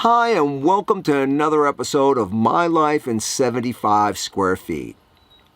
Hi, and welcome to another episode of My Life in 75 Square Feet.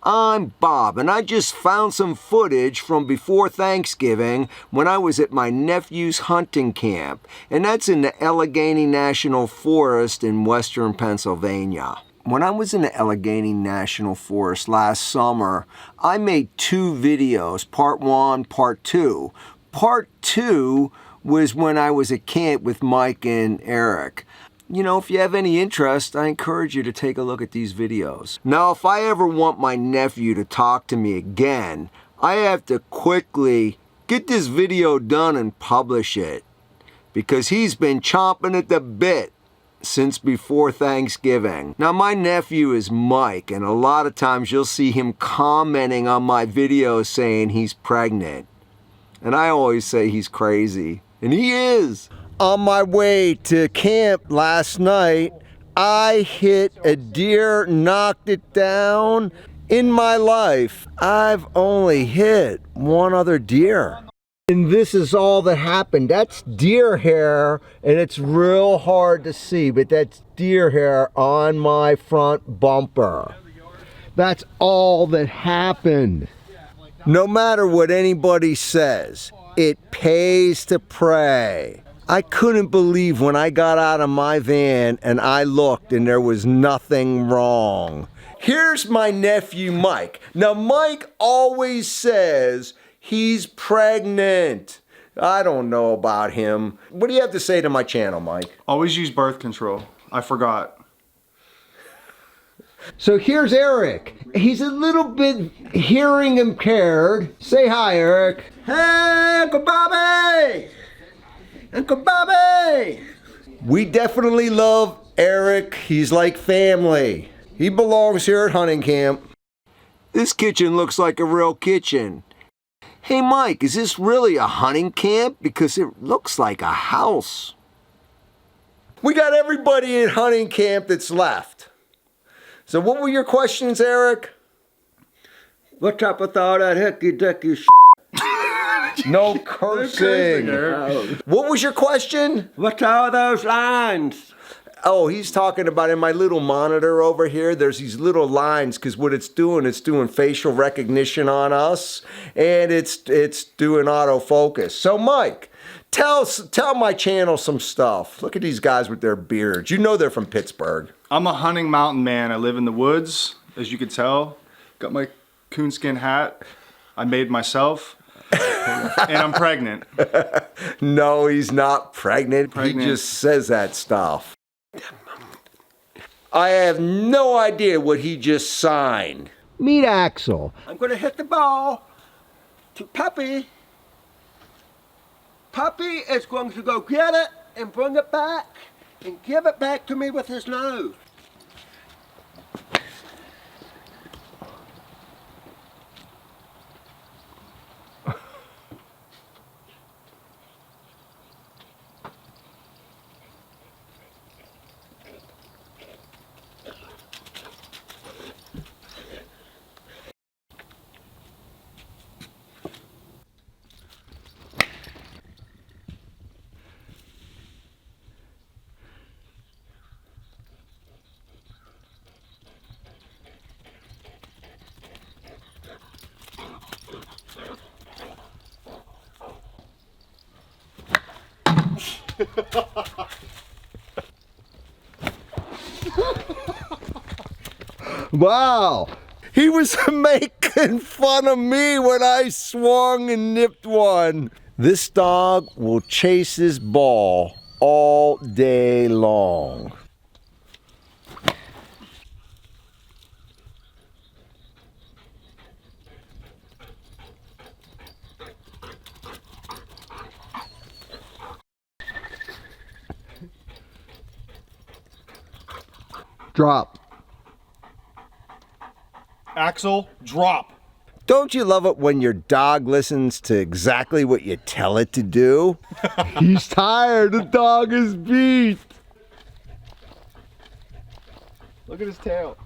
I'm Bob, and I just found some footage from before Thanksgiving when I was at my nephew's hunting camp, and that's in the Allegheny National Forest in western Pennsylvania. When I was in the Allegheny National Forest last summer, I made two videos, part one, part two. Part two was when I was at camp with Mike and Eric. You know, if you have any interest, I encourage you to take a look at these videos. Now, if I ever want my nephew to talk to me again, I have to quickly get this video done and publish it, because he's been chomping at the bit since before Thanksgiving. Now, my nephew is Mike, and a lot of times you'll see him commenting on my videos saying he's pregnant. And I always say he's crazy, and he is. On my way to camp last night, I hit a deer, knocked it down. In my life, I've only hit one other deer. And this is all that happened. That's deer hair, and it's real hard to see, but that's deer hair on my front bumper. That's all that happened. No matter what anybody says, it pays to pray. I couldn't believe when I got out of my van and I looked and there was nothing wrong. Here's my nephew, Mike. Now, Mike always says he's pregnant. I don't know about him. What do you have to say to my channel, Mike? Always use birth control. I forgot. So here's Eric. He's a little bit hearing impaired. Say hi, Eric. Hey, Uncle Bobby! Uncle Bobby! We definitely love Eric. He's like family. He belongs here at hunting camp. This kitchen looks like a real kitchen. Hey, Mike, is this really a hunting camp? Because it looks like a house. We got everybody at hunting camp that's left. So what were your questions, Eric? What type of thought that hickey-dicky No cursing. What was your question? What are those lines? Oh, he's talking about in my little monitor over here, there's these little lines, because what it's doing facial recognition on us, and it's doing autofocus. So Mike, tell my channel some stuff. Look at these guys with their beards. You know they're from Pittsburgh. I'm a hunting mountain man. I live in the woods, as you can tell. Got my coonskin hat. I made myself. And I'm pregnant. No, he's not pregnant. He just says that stuff. I have no idea what he just signed. Meet Axel. I'm going to hit the ball to Puppy. Puppy is going to go get it and bring it back and give it back to me with his nose. Wow, he was making fun of me when I swung and nipped one. This dog will chase his ball all day long. Drop. Axel, drop. Don't you love it when your dog listens to exactly what you tell it to do? He's tired. The dog is beat. Look at his tail.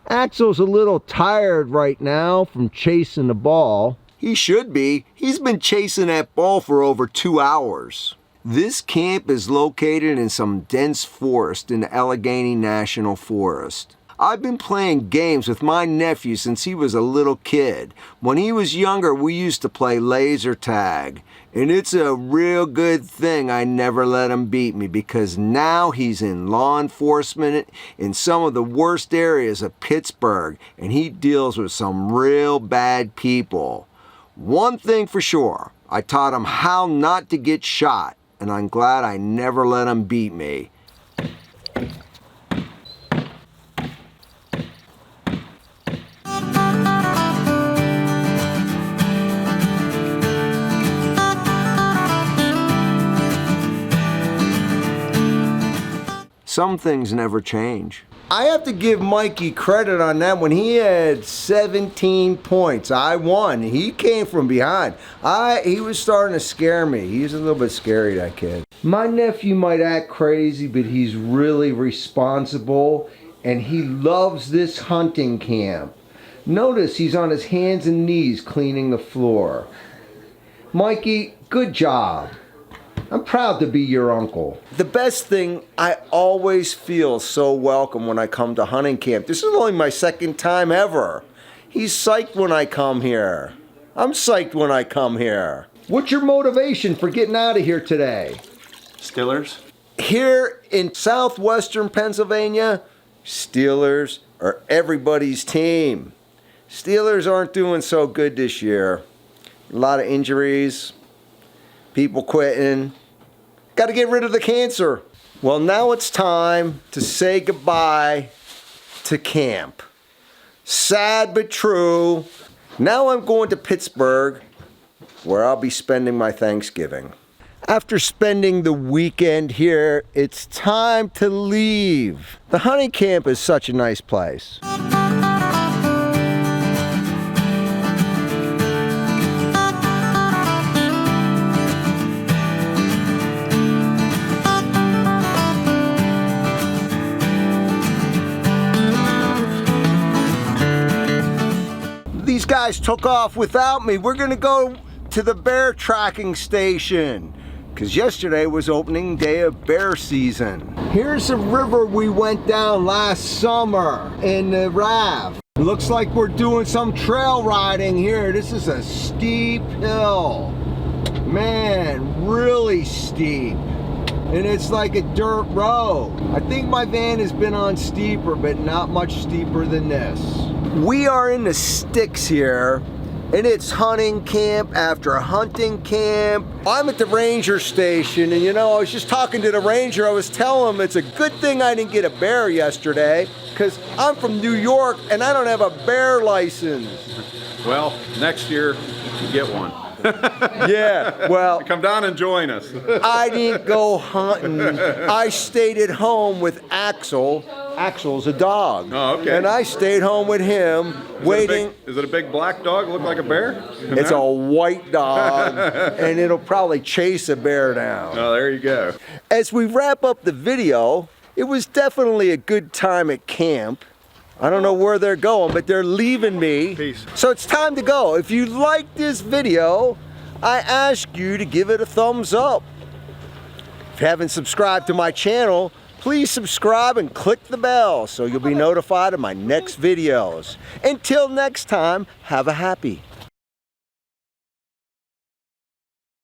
Axel's a little tired right now from chasing the ball. He should be. He's been chasing that ball for over 2 hours. This camp is located in some dense forest in the Allegheny National Forest. I've been playing games with my nephew since he was a little kid. When he was younger, we used to play laser tag. And it's a real good thing I never let him beat me, because now he's in law enforcement in some of the worst areas of Pittsburgh, and he deals with some real bad people. One thing for sure, I taught him how not to get shot, and I'm glad I never let him beat me. Some things never change. I have to give Mikey credit on that. When he had 17 points, I won. He came from behind. He was starting to scare me. He's a little bit scary, that kid. My nephew might act crazy, but he's really responsible, and he loves this hunting camp. Notice he's on his hands and knees cleaning the floor. Mikey, good job. I'm proud to be your uncle. The best thing, I always feel so welcome when I come to hunting camp. This is only my second time ever. He's psyched when I come here. I'm psyched when I come here. What's your motivation for getting out of here today? Steelers? Here in southwestern Pennsylvania, Steelers are everybody's team. Steelers aren't doing so good this year. A lot of injuries, people quitting. Got to get rid of the cancer. Well, now it's time to say goodbye to camp. Sad but true. Now I'm going to Pittsburgh, where I'll be spending my Thanksgiving. After spending the weekend here, it's time to leave. The hunting camp is such a nice place. These guys took off without me. We're gonna go to the bear tracking station, because yesterday was opening day of bear season. Here's a river we went down last summer in the raft. It looks like we're doing some trail riding here. This is a steep hill. Man, really steep. And it's like a dirt road. I think my van has been on steeper, but not much steeper than this. We are in the sticks here, and it's hunting camp after hunting camp. I'm at the ranger station, and I was just talking to the ranger. I was telling him it's a good thing I didn't get a bear yesterday, because I'm from New York and I don't have a bear license. Well, next year you get one. Yeah, well, come down and join us. I didn't go hunting. I stayed at home with Axel. Axel's a dog. Oh, okay. And I stayed home with him, waiting. Is it a big black dog? Look like a bear? It's a white dog, and it'll probably chase a bear down. Oh, there you go. As we wrap up the video, it was definitely a good time at camp. I don't know where they're going, but they're leaving me. Peace. So it's time to go. If you like this video, I ask you to give it a thumbs up. If you haven't subscribed to my channel, please subscribe and click the bell so you'll be notified of my next videos. Until next time, have a happy